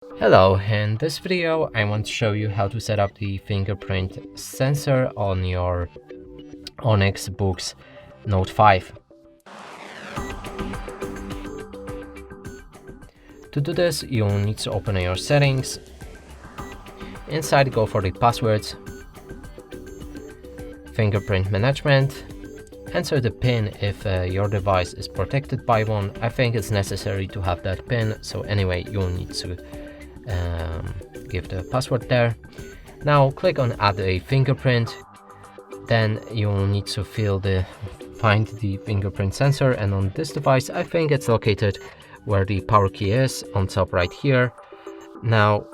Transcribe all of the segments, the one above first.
Hello, in this video I want to show you how to set up the fingerprint sensor on your Onyx Boox Note 5. To do this, you'll need to open your settings. Inside, go for the passwords, fingerprint management, enter the PIN if your device is protected by one. I think it's necessary to have that PIN, so anyway, you'll need to give the password there. Now click on add a fingerprint, then you'll need to find the fingerprint sensor, and on this device I think it's located where the power key is, on top right here. Now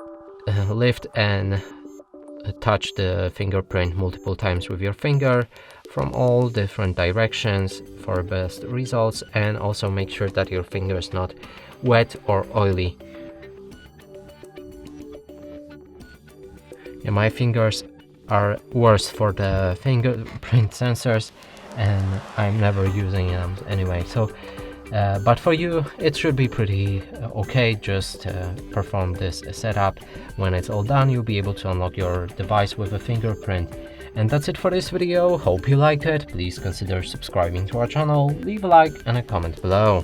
lift and touch the fingerprint multiple times with your finger from all different directions for best results, and also make sure that your finger is not wet or oily. Yeah, my fingers are worse for the fingerprint sensors and I'm never using them anyway, so but for you it should be pretty okay. Just perform this setup. When it's all done, you'll be able to unlock your device with a fingerprint. And that's it for this video. Hope you liked it. Please consider subscribing to our channel, leave a like and a comment below.